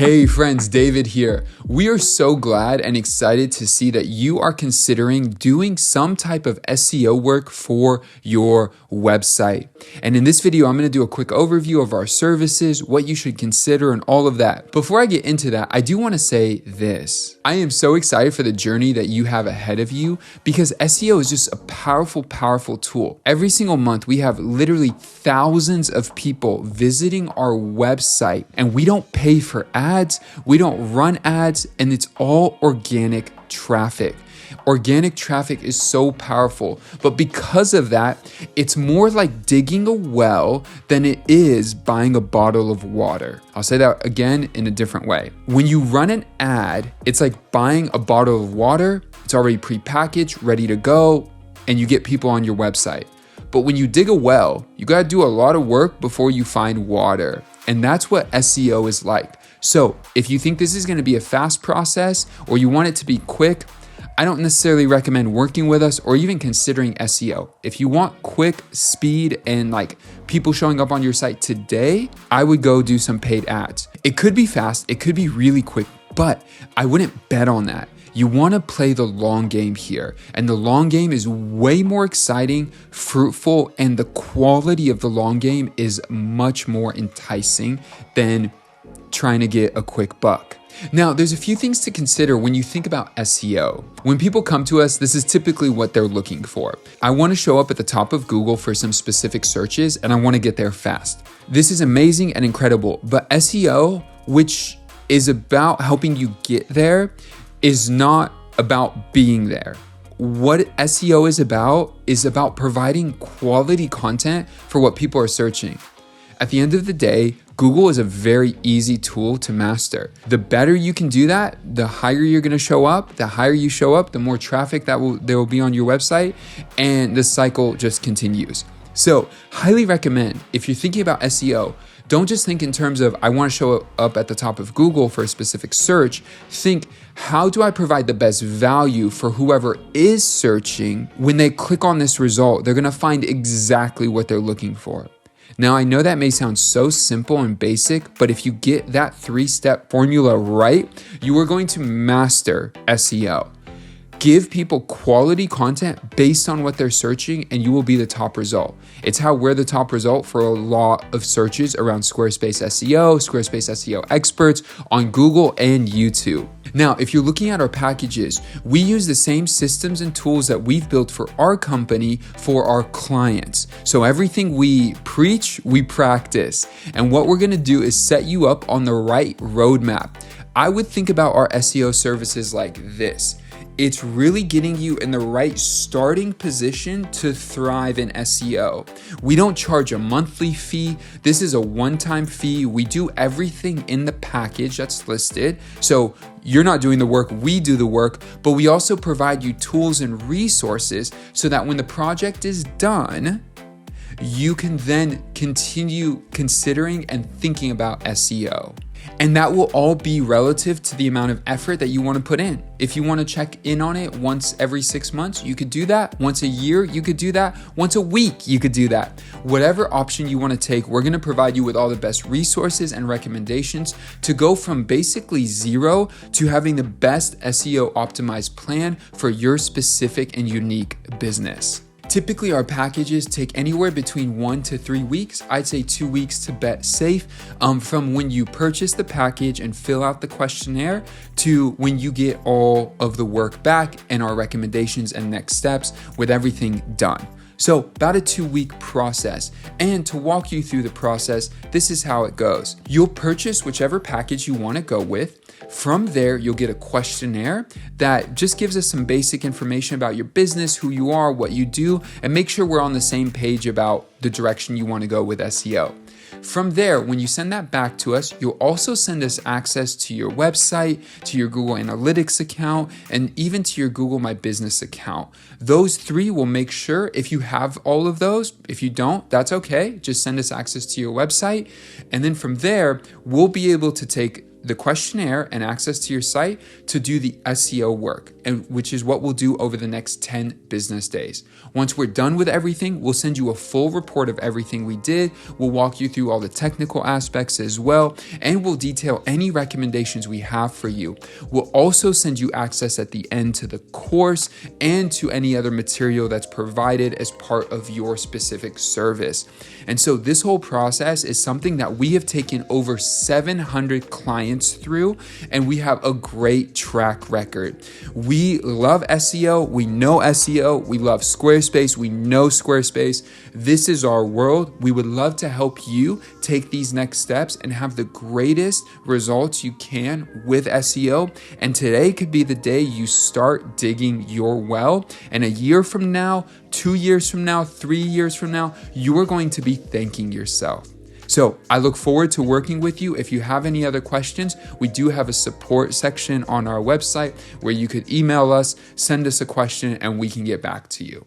Hey friends, David here. We are so glad and excited to see that you are considering doing some type of SEO work for your website. And in this video, I'm going to do a quick overview of our services, what you should consider, and all of that. Before I get into that, I do want to say this. I am so excited for the journey that you have ahead of you because SEO is just a powerful, powerful tool. Every single month, we have literally thousands of people visiting our website, and we don't pay for ads, we don't run ads, and it's all organic traffic. Organic traffic is so powerful, but because of that, it's more like digging a well than it is buying a bottle of water. I'll say that again in a different way. When you run an ad, it's like buying a bottle of water. It's already prepackaged, ready to go, and you get people on your website. But when you dig a well, you gotta do a lot of work before you find water. And that's what SEO is like. So if you think this is gonna be a fast process or you want it to be quick, I don't necessarily recommend working with us or even considering SEO. If you want quick speed and like people showing up on your site today, I would go do some paid ads. It could be fast, it could be really quick, but I wouldn't bet on that. You want to play the long game here, and the long game is way more exciting, fruitful, and the quality of the long game is much more enticing than trying to get a quick buck. Now, there's a few things to consider when you think about SEO. When people come to us, this is typically what they're looking for. I want to show up at the top of Google for some specific searches, and I want to get there fast. This is amazing and incredible, but SEO, which is about helping you get there, is not about being there. What SEO is about providing quality content for what people are searching. At the end of the day, Google is a very easy tool to master. The better you can do that, the higher you're gonna show up. The higher you show up, the more traffic there will be on your website, and the cycle just continues. So, highly recommend, if you're thinking about SEO, don't just think in terms of, I wanna show up at the top of Google for a specific search. Think, how do I provide the best value for whoever is searching? When they click on this result, they're gonna find exactly what they're looking for. Now, I know that may sound so simple and basic, but if you get that 3-step formula right, you are going to master SEO. Give people quality content based on what they're searching, and you will be the top result. It's how we're the top result for a lot of searches around Squarespace SEO experts on Google and YouTube. Now, if you're looking at our packages, we use the same systems and tools that we've built for our company for our clients. So everything we preach, we practice. And what we're gonna do is set you up on the right roadmap. I would think about our SEO services like this. It's really getting you in the right starting position to thrive in SEO. We don't charge a monthly fee. This is a one-time fee. We do everything in the package that's listed. So you're not doing the work, we do the work, but we also provide you tools and resources so that when the project is done, you can then continue considering and thinking about SEO. And that will all be relative to the amount of effort that you want to put in. If you want to check in on it once every 6 months, you could do that. Once a year, you could do that. Once a week, you could do that. Whatever option you want to take, we're going to provide you with all the best resources and recommendations to go from basically zero to having the best SEO optimized plan for your specific and unique business. Typically, our packages take anywhere between 1 to 3 weeks. I'd say 2 weeks to bet safe, from when you purchase the package and fill out the questionnaire to when you get all of the work back and our recommendations and next steps with everything done. So about a 2-week process. And to walk you through the process, this is how it goes. You'll purchase whichever package you want to go with. From there, you'll get a questionnaire that just gives us some basic information about your business, who you are, what you do, and make sure we're on the same page about the direction you want to go with SEO. From there, when you send that back to us, you'll also send us access to your website, to your Google Analytics account, and even to your Google My Business account. Those 3 will make sure, if you have all of those, if you don't, that's okay. Just send us access to your website. And then from there, we'll be able to take the questionnaire and access to your site to do the SEO work, and which is what we'll do over the next 10 business days. Once we're done with everything, we'll send you a full report of everything we did. We'll walk you through all the technical aspects as well, and we'll detail any recommendations we have for you. We'll also send you access at the end to the course and to any other material that's provided as part of your specific service. And so this whole process is something that we have taken over 700 clients through, and we have a great track record. We love SEO. We know SEO. We love Squarespace. We know Squarespace. This is our world. We would love to help you take these next steps and have the greatest results you can with SEO. And today could be the day you start digging your well. And a year from now, 2 years from now, 3 years from now, you are going to be thanking yourself. So I look forward to working with you. If you have any other questions, we do have a support section on our website where you could email us, send us a question, and we can get back to you.